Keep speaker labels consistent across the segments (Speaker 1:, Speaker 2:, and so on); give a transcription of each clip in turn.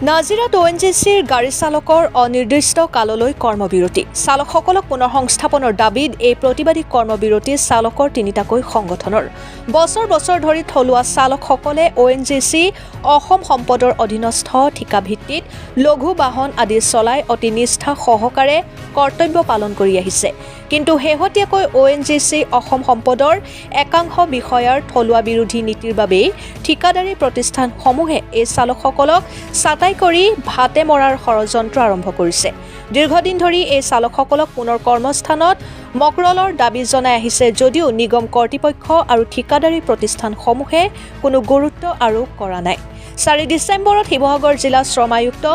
Speaker 1: নাজিৰাত ONGCৰ গাড়ী চালকৰ অনিৰ্দিষ্ট কাললৈ কৰ্মবিৰতি চালকসকলক পুনৰ সংস্থাপনৰ দাবীত এই প্ৰতিবাদী কৰ্মবিৰতি চালকৰ তিনিটাকৈ সংগঠনৰ বছৰ বছৰ ধৰি থলুৱা চালকসকলে ONGC অসম সম্পদৰ অধীনস্থ ঠিকাভিত্তিত লঘু বাহন আদি চলাই অতি নিষ্ঠা সহকাৰে কৰ্তব্য পালন কৰি আহিছে কিন্তু শেহতীয়াকৈ ONGC অসম সম্পদৰ একাংশ বিষয়াৰ থলুৱা বিৰোধী নীতিৰ বাবে ঠিকাদাৰী প্ৰতিষ্ঠানসমূহে এই চালকসকলক ছাটাই কৰি ভাতে মৰাৰ ষড়যন্ত্ৰ আৰম্ভ কৰিছে। দীৰ্ঘদিন ধৰি এই চালকসকলক পুনৰ কৰ্মস্থানত মকৰলৰ দাবী জনাই আহিছে যদিও নিগম কৰ্তৃপক্ষ আৰু ঠিকাদাৰী প্ৰতিষ্ঠানসমূহে কোনো গুৰুত্ব আৰোপ কৰা নাই। 4 ডিচেম্বৰত শিৱসাগৰ জিলা শ্ৰম আয়ুক্ত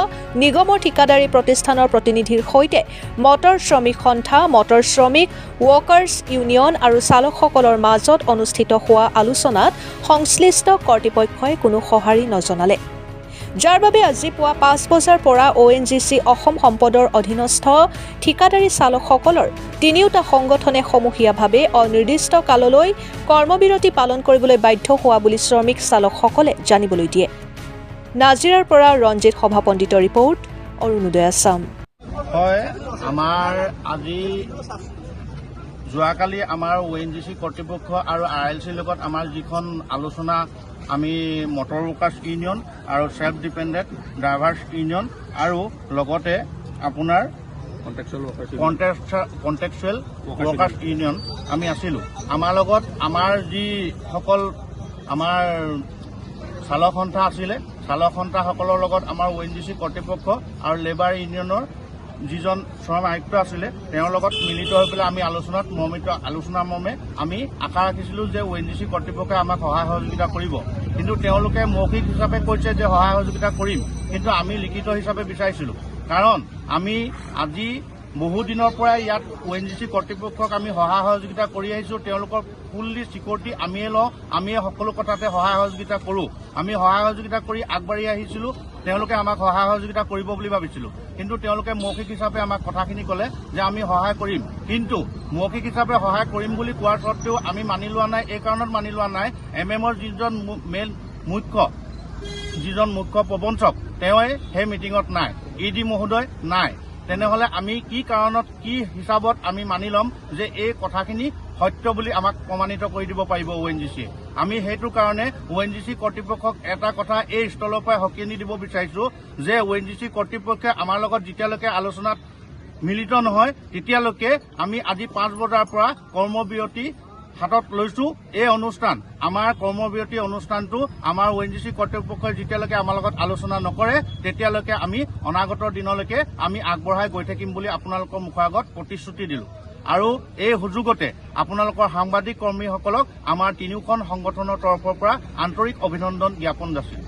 Speaker 1: নিগমৰ ঠিকাদাৰী প্ৰতিষ্ঠানৰ প্ৰতিনিধিৰ সৈতে মটৰ শ্ৰমিক সন্থা মটৰ শ্ৰমিক ৱৰ্কাৰ্ছ ইউনিয়ন আৰু চালকসকলৰ মাজত অনুষ্ঠিত হোৱা আলোচনাত সংশ্লিষ্ট কৰ্তৃপক্ষই কোনো সঁহাৰি নজনালে। যাৰ বাবে আজি পুৱা 5 বজাৰ পৰা ONGC অসম সম্পদৰ অধীনস্থ ঠিকাদাৰী চালকসকলৰ তিনিওটা সংগঠনে সমূহীয়াভাৱে অনিৰ্দিষ্ট কাললৈ কৰ্মবিৰতি পালন কৰিবলৈ বাধ্য হোৱা বুলি শ্ৰমিক চালকসকলে জানিবলৈ দিয়ে। নাজিৰাৰ পৰা ৰঞ্জিত সভা পণ্ডিতৰ ৰিপৰ্ট, অৰুণোদয় আছাম।
Speaker 2: হয়, আমাৰ আজি যোৱাকালি আমাৰ ONGC কৰ্তৃপক্ষ আৰু RLCৰ লগত আমাৰ যিখন আলোচনা আমি মটৰ ৱৰ্কাৰ্ছ ইউনিয়ন আৰু ছেল্ফ ডিপেণ্ডেণ্ট ড্ৰাইভাৰ্ছ ইউনিয়ন আৰু লগতে আপোনাৰ কণ্ট্ৰেকচুৱেল ৱৰ্কাৰ্ছ ইউনিয়ন আমি আছিলোঁ। আমাৰ লগত আমাৰ যিসকল আমাৰ চালক সন্থা আছিলে চালক সন্থাসকলৰ লগত আমাৰ ONGC কৰ্তৃপক্ষ আৰু লেবাৰ ইউনিয়নৰ যিজন শ্ৰম আয়ুক্ত আছিলে তেওঁৰ লগত মিলিত হৈ পেলাই আমি আলোচনাৰ মৰ্মে আমি আশা ৰাখিছিলোঁ যে ONGC কৰ্তৃপক্ষই আমাক সহায় সহযোগিতা কৰিব, কিন্তু তেওঁলোকে মৌখিক হিচাপে কৈছে যে সহায় সহযোগিতা কৰিম, কিন্তু আমি লিখিত হিচাপে বিচাৰিছিলোঁ। কাৰণ আমি আজি বহুদিনৰ পৰাই ইয়াত ONGC কৰ্তৃপক্ষক আমি সহায় সহযোগিতা কৰি আহিছোঁ। তেওঁলোকৰ ফুল্লি চিকিউৰিটি আমিয়ে লওঁ, আমিয়ে সকলো কথাতে সহায় সহযোগিতা কৰোঁ। আমি সহায় সহযোগিতা কৰি আগবাঢ়ি আহিছিলোঁ। তেওঁলোকে আমাক সহায় সহযোগিতা কৰিব বুলি ভাবিছিলোঁ, কিন্তু তেওঁলোকে মৌখিক হিচাপে আমাক কথাখিনি ক'লে যে আমি সহায় কৰিম, কিন্তু মৌখিক হিচাপে সহায় কৰিম বুলি কোৱাৰ স্বত্বেও আমি মানি লোৱা নাই। এই কাৰণত মানি লোৱা নাই, MMৰ যিজন মুখ্য প্ৰবঞ্চক তেওঁৱে সেই মিটিঙত নাই, ED মহোদয় নাই। তেনেহ'লে আমি কি কাৰণত কি হিচাপত আমি মানি ল'ম যে এই কথাখিনি সত্য বুলি আমাক প্ৰমাণিত কৰি দিব পাৰিব ONGCয়ে? আমি সেইটো কাৰণে ONGC কৰ্তৃপক্ষক এটা কথা এই স্থলৰ পৰাই সকীয়ানি দিব বিচাৰিছোঁ যে ONGC কৰ্তৃপক্ষই আমাৰ লগত যেতিয়ালৈকে আলোচনাত মিলিত নহয় তেতিয়ালৈকে আমি আজি 5 বজাৰ পৰা কৰ্মবিৰতি হাতত লৈছোঁ। এই অনুষ্ঠান আমাৰ কৰ্মবিৰতি অনুষ্ঠানটো আমাৰ ONGC কৰ্তৃপক্ষই যেতিয়ালৈকে আমাৰ লগত আলোচনা নকৰে তেতিয়ালৈকে আমি অনাগত দিনলৈকে আমি আগবঢ়াই গৈ থাকিম বুলি আপোনালোকৰ মুখৰ আগত প্ৰতিশ্ৰুতি দিলোঁ। আৰু এই সুযোগতে আপোনালোকৰ সাংবাদিক কৰ্মীসকলক আমাৰ তিনিওখন সংগঠনৰ তৰফৰ পৰা আন্তৰিক অভিনন্দন জ্ঞাপন যাচিলোঁ।